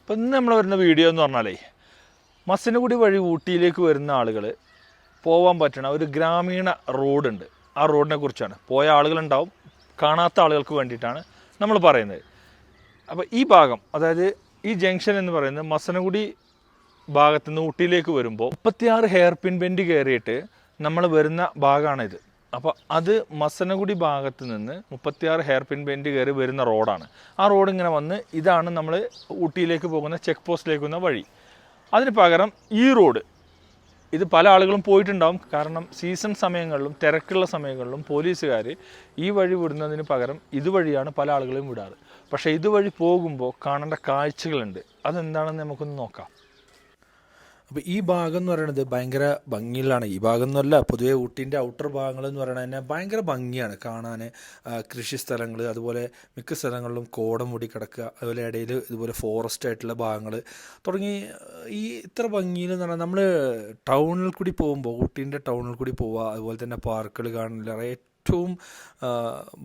ഇപ്പം ഇന്ന് നമ്മൾ വരുന്ന വീഡിയോ എന്ന് പറഞ്ഞാലേ മസനഗുഡി വഴി ഊട്ടിയിലേക്ക് വരുന്ന ആളുകൾ പോകാൻ പറ്റണ ഒരു ഗ്രാമീണ റോഡുണ്ട്. ആ റോഡിനെ കുറിച്ചാണ്. പോയ ആളുകളുണ്ടാവും, കാണാത്ത ആളുകൾക്ക് വേണ്ടിയിട്ടാണ് നമ്മൾ പറയുന്നത്. അപ്പോൾ ഈ ഭാഗം, അതായത് ഈ ജംഗ്ഷൻ എന്ന് പറയുന്നത് മസനഗുഡി ഭാഗത്തു നിന്ന് ഊട്ടിയിലേക്ക് വരുമ്പോൾ 36 ഹെയർ പിൻ ബെൻഡ് കയറിയിട്ട് നമ്മൾ വരുന്ന ഭാഗമാണിത്. അപ്പോൾ അത് മസനഗുഡി ഭാഗത്ത് നിന്ന് 36 ഹെയർ പിൻ ബെൻഡ് കയറി വരുന്ന റോഡാണ്. ആ റോഡ് ഇങ്ങനെ വന്ന് ഇതാണ് നമ്മൾ ഊട്ടിയിലേക്ക് പോകുന്ന ചെക്ക് പോസ്റ്റിലേക്ക് പോകുന്ന വഴി. അതിന് പകരം ഈ റോഡ്, ഇത് പല ആളുകളും പോയിട്ടുണ്ടാവും. കാരണം സീസൺ സമയങ്ങളിലും തിരക്കുള്ള സമയങ്ങളിലും പോലീസുകാർ ഈ വഴി വിടുന്നതിന് പകരം ഇതുവഴിയാണ് പല ആളുകളെയും വിടാറ്. പക്ഷേ ഇതുവഴി പോകുമ്പോൾ കാണേണ്ട കാഴ്ചകളുണ്ട്. അതെന്താണെന്ന് നമുക്കൊന്ന് നോക്കാം. അപ്പോൾ ഈ ഭാഗം എന്ന് പറയുന്നത് ഭയങ്കര ഭംഗിയിലാണ്. ഈ ഭാഗം എന്നല്ല, പൊതുവെ ഊട്ടീൻ്റെ ഔട്ടർ ഭാഗങ്ങൾ എന്ന് പറയുന്നത് തന്നെ ഭയങ്കര ഭംഗിയാണ് കാണാൻ. കൃഷി സ്ഥലങ്ങൾ, അതുപോലെ മിക്ക സ്ഥലങ്ങളിലും കോട മൂടി കിടക്കുക, അതുപോലെ ഇടയിൽ ഇതുപോലെ ഫോറസ്റ്റ് ആയിട്ടുള്ള ഭാഗങ്ങൾ തുടങ്ങി ഈ ഇത്ര ഭംഗിയിൽ എന്ന് പറഞ്ഞാൽ നമ്മൾ ടൗണിൽ കൂടി പോകുമ്പോൾ, ഊട്ടീൻ്റെ ടൗണിൽ കൂടി പോവുക, അതുപോലെ തന്നെ പാർക്കുകൾ കാണുന്നില്ല, ഏറ്റവും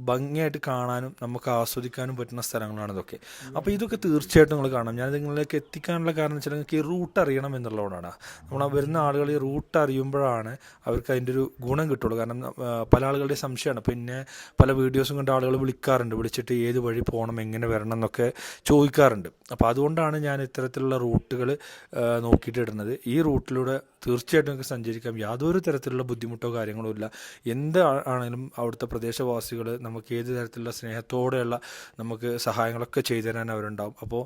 ഭംഗിയായിട്ട് കാണാനും നമുക്ക് ആസ്വദിക്കാനും പറ്റുന്ന സ്ഥലങ്ങളാണ് ഇതൊക്കെ. അപ്പോൾ ഇതൊക്കെ തീർച്ചയായിട്ടും നിങ്ങൾ കാണണം. ഞാൻ നിങ്ങളിലേക്ക് എത്തിക്കാനുള്ള കാരണം വെച്ചാൽ നിങ്ങൾക്ക് ഈ റൂട്ട് അറിയണം എന്നുള്ളതുകൊണ്ടാണ്. നമ്മൾ വരുന്ന ആളുകൾ ഈ റൂട്ട് അറിയുമ്പോഴാണ് അവർക്ക് അതിൻ്റെ ഒരു ഗുണം കിട്ടുള്ളൂ. കാരണം പല ആളുകളുടെ സംശയമാണ്. പിന്നെ പല വീഡിയോസും കണ്ട ആളുകൾ വിളിക്കാറുണ്ട്, വിളിച്ചിട്ട് ഏത് വഴി പോകണം, എങ്ങനെ വരണം എന്നൊക്കെ ചോദിക്കാറുണ്ട്. അപ്പോൾ അതുകൊണ്ടാണ് ഞാൻ ഇത്തരത്തിലുള്ള റൂട്ടുകൾ നോക്കിയിട്ട് ഇടുന്നത്. ഈ റൂട്ടിലൂടെ തീർച്ചയായിട്ടും നിങ്ങൾക്ക് സഞ്ചരിക്കാം. യാതൊരു തരത്തിലുള്ള ബുദ്ധിമുട്ടോ കാര്യങ്ങളോ ഇല്ല. എന്ത് ആണെങ്കിലും അവിടുത്തെ പ്രദേശവാസികൾ നമുക്ക് ഏത് തരത്തിലുള്ള സ്നേഹത്തോടെയുള്ള നമുക്ക് സഹായങ്ങളൊക്കെ ചെയ്തു തരാൻ അവരുണ്ടാവും. അപ്പോൾ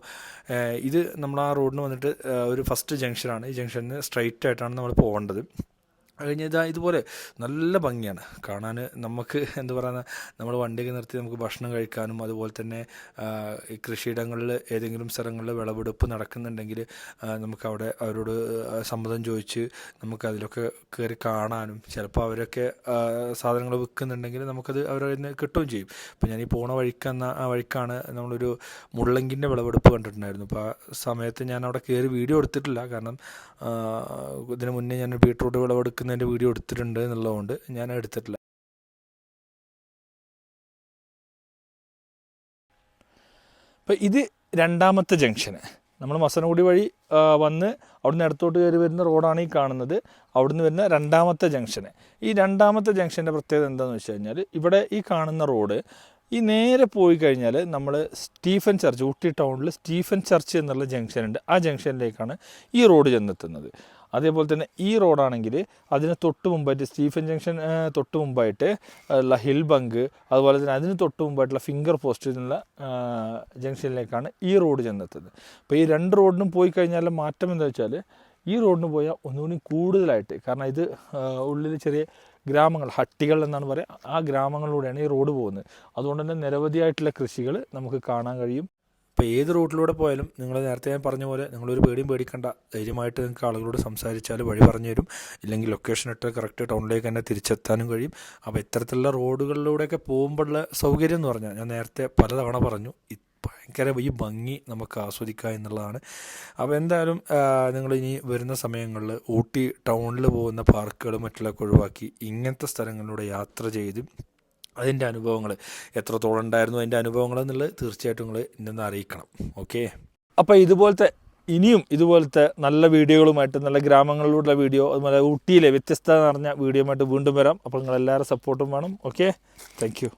ഇത് നമ്മൾ ആ റോഡിന് വന്നിട്ട് ഒരു ഫസ്റ്റ് ജംഗ്ഷനാണ്. ഈ ജംഗ്ഷനിൽ സ്ട്രൈറ്റ് ആയിട്ടാണ് നമ്മൾ പോകേണ്ടത്. കഴിഞ്ഞ ഇതുപോലെ നല്ല ഭംഗിയാണ് കാണാൻ. നമുക്ക് എന്താ പറയുക, നമ്മൾ വണ്ടിയൊക്കെ നിർത്തി നമുക്ക് ഭക്ഷണം കഴിക്കാനും, അതുപോലെ തന്നെ ഈ കൃഷിയിടങ്ങളിൽ ഏതെങ്കിലും സ്ഥലങ്ങളിൽ വിളവെടുപ്പ് നടക്കുന്നുണ്ടെങ്കിൽ നമുക്ക് അവിടെ അവരോട് സമ്മതം ചോദിച്ച് നമുക്ക് അതിലൊക്കെ കയറി കാണാനും, ചിലപ്പോൾ അവരൊക്കെ സാധനങ്ങൾ വിൽക്കുന്നുണ്ടെങ്കിൽ നമുക്കത് അവരിൽ നിന്ന് കിട്ടുകയും ചെയ്യും. ഇപ്പോൾ ഞാൻ ഈ പോണ വഴിക്കാണ് നമ്മളൊരു മുള്ളങ്കിൻ്റെ വിളവെടുപ്പ് കണ്ടിട്ടുണ്ടായിരുന്നു. അപ്പോൾ ആ സമയത്ത് ഞാൻ അവിടെ കയറി വീഡിയോ എടുത്തിട്ടില്ല. കാരണം ഇതിന് മുന്നേ ഞാൻ ബീട്രൂട്ട് വിളവെടുക്കുന്നതിൻ്റെ വീഡിയോ എടുത്തിട്ടുണ്ട് എന്നുള്ളതുകൊണ്ട് ഞാൻ എടുത്തിട്ടില്ല. അപ്പോൾ ഇത് രണ്ടാമത്തെ ജംഗ്ഷന്. നമ്മൾ മസനഗുഡി വഴി വന്ന് അവിടുന്ന് ഇടത്തോട്ട് കയറി വരുന്ന റോഡാണ് ഈ കാണുന്നത്. അവിടുന്ന് വരുന്ന രണ്ടാമത്തെ ജംഗ്ഷന്. ഈ രണ്ടാമത്തെ ജംഗ്ഷൻ്റെ പ്രത്യേകത എന്താണെന്ന് വെച്ച് കഴിഞ്ഞാൽ, ഇവിടെ ഈ കാണുന്ന റോഡ് ഈ നേരെ പോയി കഴിഞ്ഞാൽ നമ്മൾ സ്റ്റീഫൻ ചർച്ച്, ഊട്ടി ടൗണിൽ സ്റ്റീഫൻ ചർച്ച് എന്നുള്ള ജംഗ്ഷനുണ്ട്. ആ ജംഗ്ഷനിലേക്കാണ് ഈ റോഡ് ചെന്നെത്തുന്നത്. അതേപോലെ തന്നെ ഈ റോഡാണെങ്കിൽ അതിന് തൊട്ട് മുമ്പായിട്ട്, സ്റ്റീഫൻ ജംഗ്ഷൻ തൊട്ട് മുമ്പായിട്ട് ഉള്ള ഹിൽ ബങ്ക്, അതുപോലെ തന്നെ അതിന് തൊട്ട് മുമ്പായിട്ടുള്ള ഫിംഗർ പോസ്റ്റ് എന്നുള്ള ജംഗ്ഷനിലേക്കാണ് ഈ റോഡ് ചെന്നെത്തുന്നത്. അപ്പോൾ ഈ രണ്ട് റോഡിനും പോയി കഴിഞ്ഞാൽ മാറ്റം എന്താ വെച്ചാൽ, ഈ റോഡിന് പോയാൽ ഒന്നുകൂടി കൂടുതലായിട്ട്, കാരണം ഇത് ഉള്ളിൽ ചെറിയ ഗ്രാമങ്ങൾ, ഹട്ടികൾ എന്നാണ് പറയുക, ആ ഗ്രാമങ്ങളിലൂടെയാണ് ഈ റോഡ് പോകുന്നത്. അതുകൊണ്ട് തന്നെ നിരവധിയായിട്ടുള്ള കൃഷികൾ നമുക്ക് കാണാൻ കഴിയും. ഇപ്പോൾ ഏത് റൂട്ടിലൂടെ പോയാലും നിങ്ങൾ നേരത്തെ ഞാൻ പറഞ്ഞ പോലെ നിങ്ങളൊരു പേടിയും പേടിക്കണ്ട. ധൈര്യമായിട്ട് നിങ്ങൾക്ക് ആളുകളോട് സംസാരിച്ചാൽ വഴി പറഞ്ഞു തരും. ഇല്ലെങ്കിൽ ലൊക്കേഷൻ ഇട്ട് കറക്റ്റ് ടൗണിലേക്ക് തന്നെ തിരിച്ചെത്താനും കഴിയും. അപ്പോൾ ഇത്തരത്തിലുള്ള റോഡുകളിലൂടെയൊക്കെ പോകുമ്പോഴുള്ള സൗകര്യം എന്ന് പറഞ്ഞാൽ, ഞാൻ നേരത്തെ പലതവണ പറഞ്ഞു, ഭയങ്കര ഈ ഭംഗി നമുക്ക് ആസ്വദിക്കുക എന്നുള്ളതാണ്. അപ്പോൾ എന്തായാലും നിങ്ങൾ ഇനി വരുന്ന സമയങ്ങളിൽ ഊട്ടി ടൗണിൽ പോകുന്ന പാർക്കുകളും മറ്റുള്ളതൊക്കെ ഒഴിവാക്കി ഇങ്ങനത്തെ സ്ഥലങ്ങളിലൂടെ യാത്ര ചെയ്ത് അതിൻ്റെ അനുഭവങ്ങൾ എത്രത്തോളം ഉണ്ടായിരുന്നു, അതിൻ്റെ അനുഭവങ്ങൾ എന്നുള്ളത് തീർച്ചയായിട്ടും നിങ്ങൾ എന്നെ അറിയിക്കണം. ഓക്കെ. അപ്പോൾ ഇനിയും ഇതുപോലത്തെ നല്ല വീഡിയോകളുമായിട്ട്, നല്ല ഗ്രാമങ്ങളിലൂടെ വീഡിയോ, അതുപോലെ ഊട്ടിയിലെ വ്യത്യസ്തത നിറഞ്ഞ വീഡിയോയുമായിട്ട് വീണ്ടും വരാം. അപ്പോൾ നിങ്ങളെല്ലാവരും സപ്പോർട്ടും വേണം. Okay, thank you.